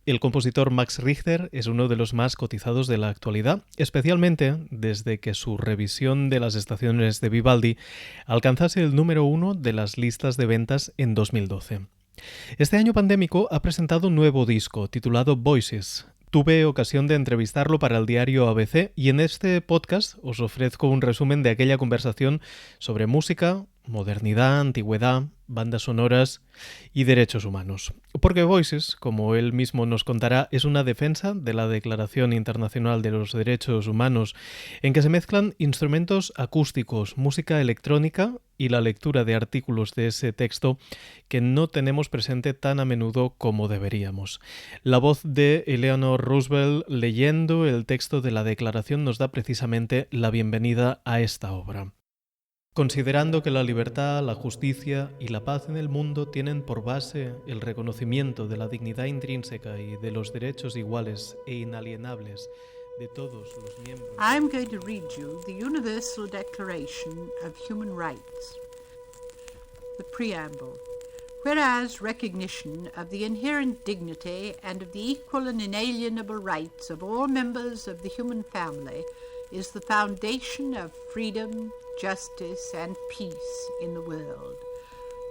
El compositor Max Richter es uno de los más cotizados de la actualidad, especialmente desde que su revisión de Las Estaciones de Vivaldi alcanzase el número 1 de las listas de ventas en 2012. Este año pandémico ha presentado un nuevo disco titulado Voices. Tuve ocasión de entrevistarlo para el diario ABC y en este podcast os ofrezco un resumen de aquella conversación sobre música, modernidad, antigüedad, bandas sonoras y derechos humanos. Porque Voices, como él mismo nos contará, es una defensa de la Declaración Internacional de los Derechos Humanos en que se mezclan instrumentos acústicos, música electrónica y la lectura de artículos de ese texto que no tenemos presente tan a menudo como deberíamos. La voz de Eleanor Roosevelt leyendo el texto de la declaración nos da precisamente la bienvenida a esta obra. Considerando que la libertad, la justicia y la paz en el mundo tienen por base el reconocimiento de la dignidad intrínseca y de los derechos iguales e inalienables de todos los miembros. I'm going to read you the Universal Declaration of Human Rights. The preamble. Whereas recognition of the inherent dignity and of the equal and inalienable rights of all members of the human family is the foundation of freedom, justice and peace in the world.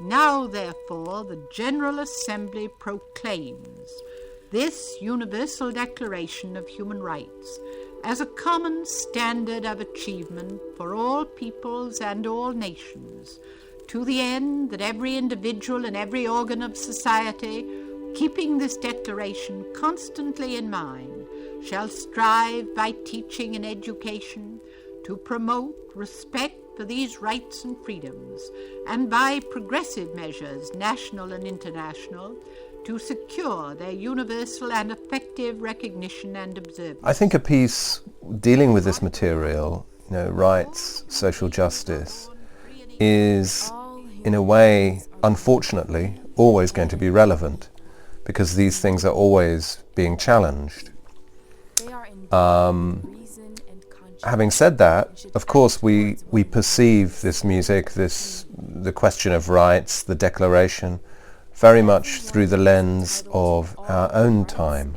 Now, therefore, the General Assembly proclaims this Universal Declaration of Human Rights as a common standard of achievement for all peoples and all nations, to the end that every individual and every organ of society, keeping this declaration constantly in mind, shall strive by teaching and education to promote respect for these rights and freedoms, and by progressive measures, national and international, to secure their universal and effective recognition and observance. I think a piece dealing with this material, rights, social justice, is in a way, unfortunately, always going to be relevant because these things are always being challenged. Having said that, of course we perceive this music, the question of rights, the declaration, very much through the lens of our own time.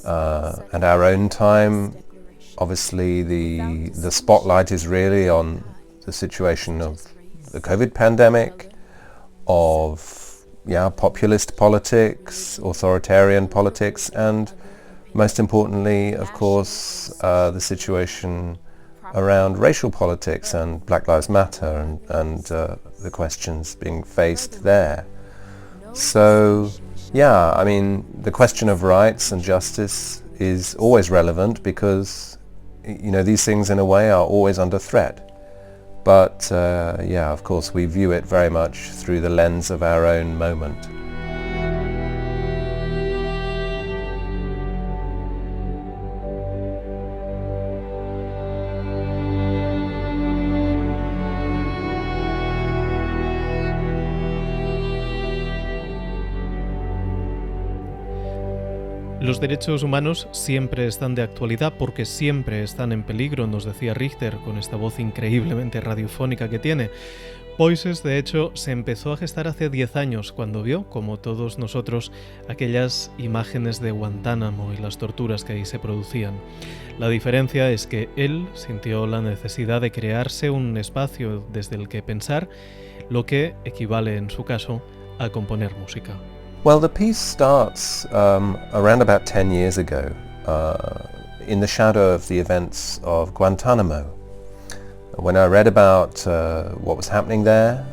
And our own time, obviously the spotlight is really on the situation of the COVID pandemic, of populist politics, authoritarian politics, and most importantly, of course, the situation around racial politics and Black Lives Matter and the questions being faced there. So, the question of rights and justice is always relevant because, these things in a way are always under threat. But, of course, we view it very much through the lens of our own moment. Los derechos humanos siempre están de actualidad porque siempre están en peligro, nos decía Richter con esta voz increíblemente radiofónica que tiene. Voices, de hecho, se empezó a gestar hace 10 años cuando vio, como todos nosotros, aquellas imágenes de Guantánamo y las torturas que ahí se producían. La diferencia es que él sintió la necesidad de crearse un espacio desde el que pensar, lo que equivale en su caso a componer música. Well, the piece starts around about 10 years ago, in the shadow of the events of Guantanamo. When I read about what was happening there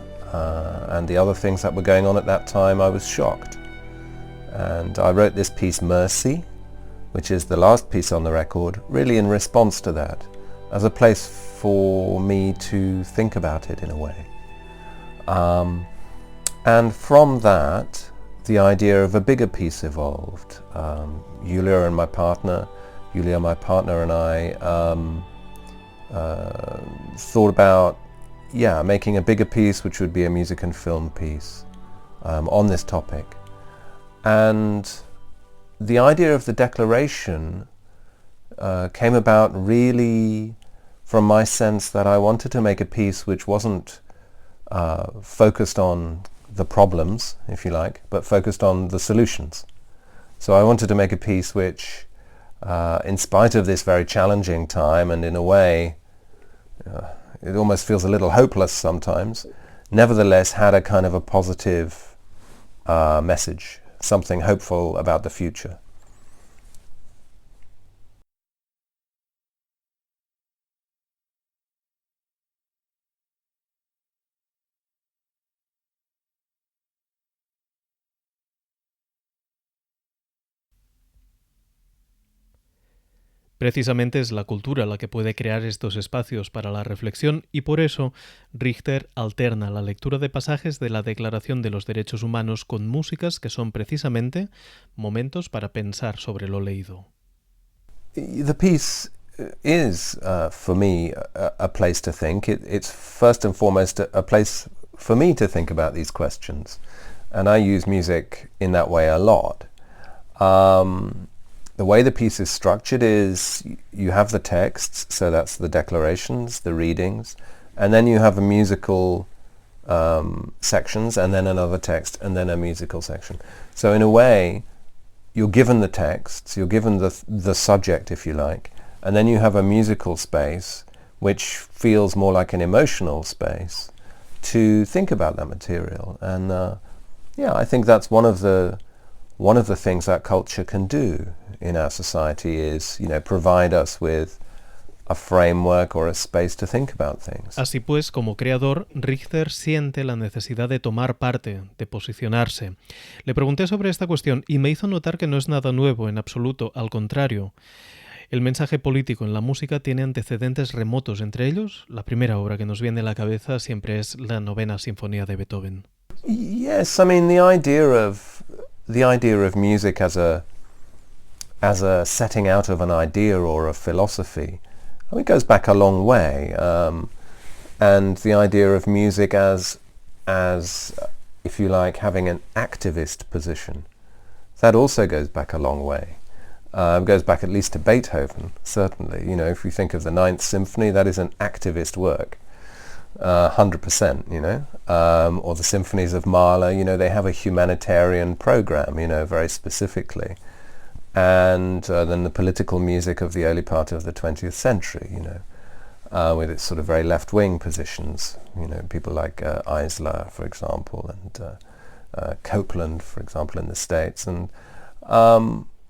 and the other things that were going on at that time, I was shocked. And I wrote this piece, Mercy, which is the last piece on the record, really in response to that, as a place for me to think about it in a way. And from that, the idea of a bigger piece evolved. Julia, my partner, and I thought about, making a bigger piece, which would be a music and film piece on this topic. And the idea of the declaration came about really from my sense that I wanted to make a piece which wasn't focused on the problems, if you like, but focused on the solutions. So I wanted to make a piece which, in spite of this very challenging time, and in a way, it almost feels a little hopeless sometimes, nevertheless had a kind of a positive message, something hopeful about the future. Precisamente es la cultura la que puede crear estos espacios para la reflexión y por eso Richter alterna la lectura de pasajes de la Declaración de los Derechos Humanos con músicas que son precisamente momentos para pensar sobre lo leído. The piece is, for me, a place to think. It's first and foremost a place for me to think about these questions. And I use music in that way a lot. The way the piece is structured is you have the texts, so that's the declarations, the readings, and then you have a musical sections, and then another text, and then a musical section. So in a way, you're given the texts, you're given the subject, if you like, and then you have a musical space which feels more like an emotional space to think about that material. And yeah, I think that's one of the things that culture can do in our society is, provide us with a framework or a space to think about things. Así pues, como creador, Richter siente la necesidad de tomar parte, de posicionarse. Le pregunté sobre esta cuestión y me hizo notar que no es nada nuevo en absoluto, al contrario. El mensaje político en la música tiene antecedentes remotos, entre ellos, la primera obra que nos viene a la cabeza siempre es la Novena Sinfonía de Beethoven. Yes, I mean the idea of music as a setting out of an idea or a philosophy, it goes back a long way, and the idea of music as if you like, having an activist position, that also goes back a long way. It goes back at least to Beethoven, certainly. If you think of the Ninth Symphony, that is an activist work, 100%, or the symphonies of Mahler, they have a humanitarian program, very specifically. And then the political music of the early part of the 20th century, with its sort of very left-wing positions, people like Eisler, for example, and Copeland, for example, in the States. And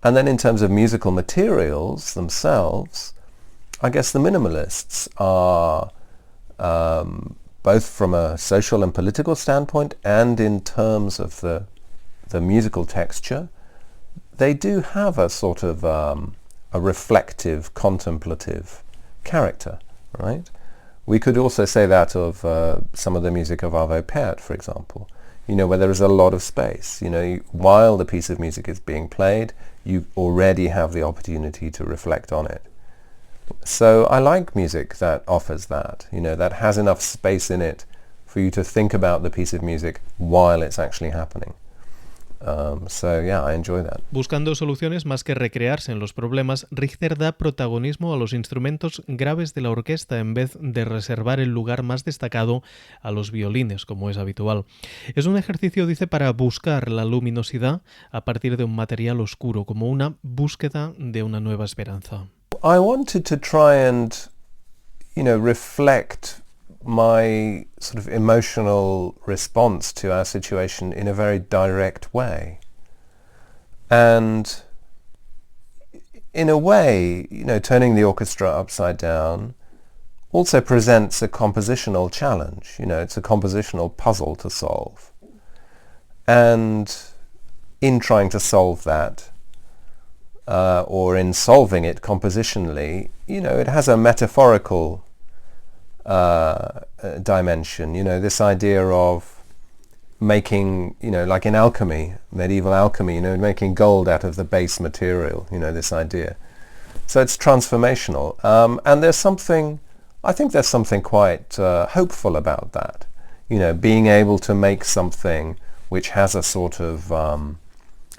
then in terms of musical materials themselves, I guess the minimalists are, both from a social and political standpoint and in terms of the musical texture, they do have a sort of a reflective, contemplative character, right? We could also say that of some of the music of Arvo Pärt, for example, where there is a lot of space. While the piece of music is being played, you already have the opportunity to reflect on it. So I like music that offers that, that has enough space in it for you to think about the piece of music while it's actually happening. So yeah, I enjoy that. Buscando soluciones más que recrearse en los problemas, Richter da protagonismo a los instrumentos graves de la orquesta en vez de reservar el lugar más destacado a los violines, como es habitual. Es un ejercicio, dice, para buscar la luminosidad a partir de un material oscuro, como una búsqueda de una nueva esperanza. I wanted to try and, reflect my sort of emotional response to our situation in a very direct way. And in a way, turning the orchestra upside down also presents a compositional challenge. It's a compositional puzzle to solve. And in trying to solve that, or in solving it compositionally, it has a metaphorical dimension, this idea of making, like in alchemy, medieval alchemy, making gold out of the base material, this idea. So it's transformational. And I think there's something quite hopeful about that, being able to make something which has a sort of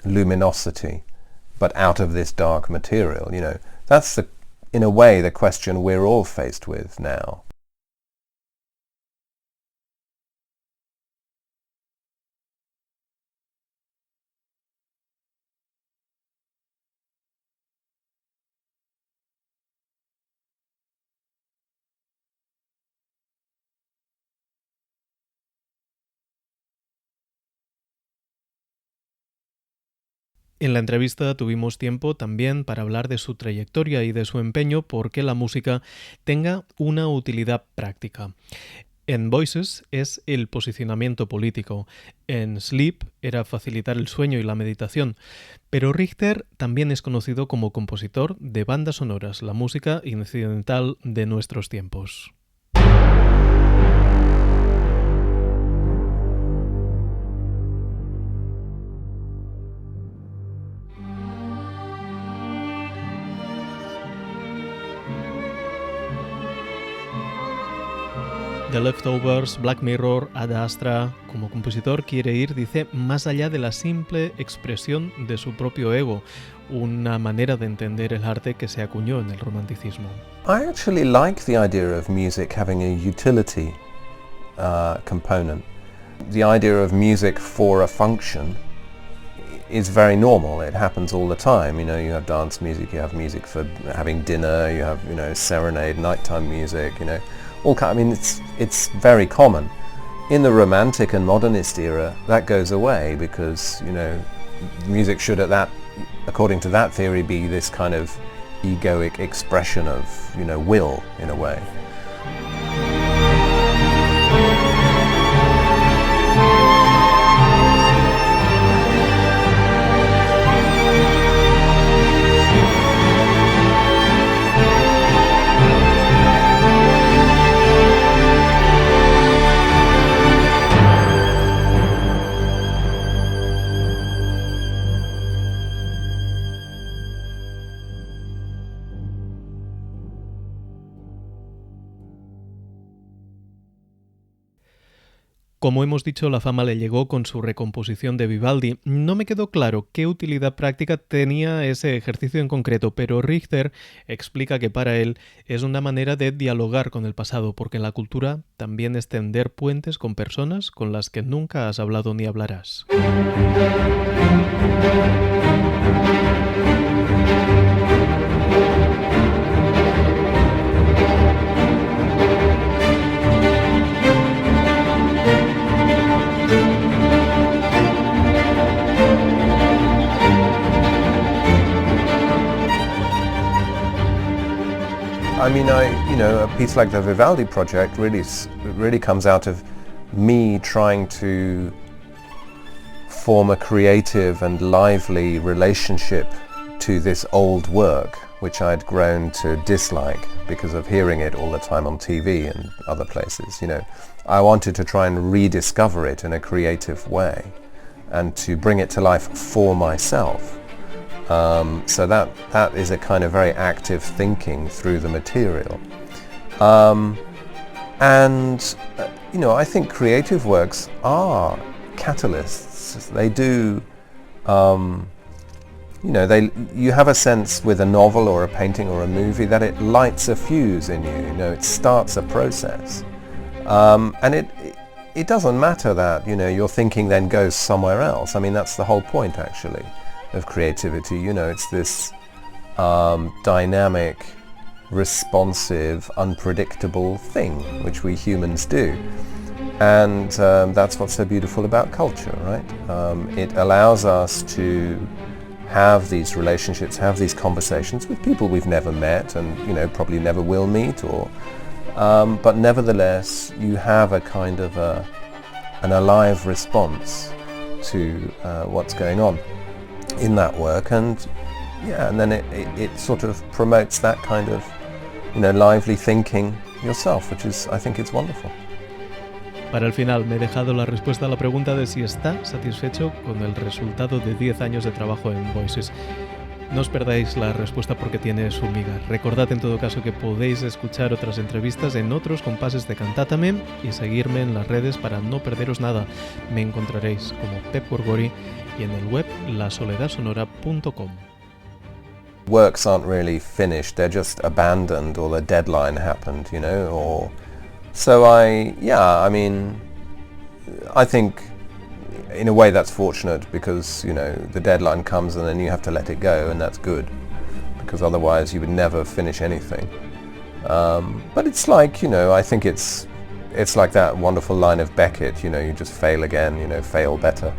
luminosity, but out of this dark material, That's, in a way, the question we're all faced with now. En la entrevista tuvimos tiempo también para hablar de su trayectoria y de su empeño porque la música tenga una utilidad práctica. En Voices es el posicionamiento político, en Sleep era facilitar el sueño y la meditación, pero Richter también es conocido como compositor de bandas sonoras, la música incidental de nuestros tiempos. The Leftovers, Black Mirror, Ad Astra, como compositor quiere ir, dice, más allá de la simple expresión de su propio ego, una manera de entender el arte que se acuñó en el romanticismo. I actually like the idea of music having a utility component. The idea of music for a function is very normal. It happens all the time. You know, you have dance music, you have music for having dinner, you have, you know, serenade, nighttime music, you know. I mean, it's very common. In the Romantic and Modernist era, that goes away because, you know, music should, according to that theory, be this kind of egoic expression of, you know, will, in a way. Como hemos dicho, la fama le llegó con su recomposición de Vivaldi. No me quedó claro qué utilidad práctica tenía ese ejercicio en concreto, pero Richter explica que para él es una manera de dialogar con el pasado, porque en la cultura también es tender puentes con personas con las que nunca has hablado ni hablarás. I mean, a piece like the Vivaldi project really comes out of me trying to form a creative and lively relationship to this old work, which I'd grown to dislike because of hearing it all the time on TV and other places. You know, I wanted to try and rediscover it in a creative way and to bring it to life for myself. So that is a kind of very active thinking through the material. You know, I think creative works are catalysts. They do, you know, you have a sense with a novel or a painting or a movie that it lights a fuse in you, you know, it starts a process. And it doesn't matter that, you know, your thinking then goes somewhere else. I mean, that's the whole point, actually, of creativity. You know, it's this dynamic, responsive, unpredictable thing which we humans do. And that's what's so beautiful about culture, right? It allows us to have these relationships, have these conversations with people we've never met and, you know, probably never will meet, or but nevertheless you have a kind of an alive response to what's going on in that work, and yeah, and then it sort of promotes that kind of, you know, lively thinking yourself, which is, I think it's wonderful. Para el final, me he dejado la respuesta a la pregunta de si está satisfecho con el resultado de 10 años de trabajo en Voices. No os perdáis la respuesta porque tiene su miga. Recordad en todo caso que podéis escuchar otras entrevistas en otros compases de Cantátame y seguirme en las redes para no perderos nada. Me encontraréis como Pep Gorgori y en el web lasoledadsonora.com. Works aren't really finished, they're just abandoned, or the deadline happened, you know, or... So I think in a way that's fortunate because, you know, the deadline comes and then you have to let it go, and that's good because otherwise you would never finish anything. But it's like, you know, I think it's like that wonderful line of Beckett, you know, you just fail again, you know, fail better.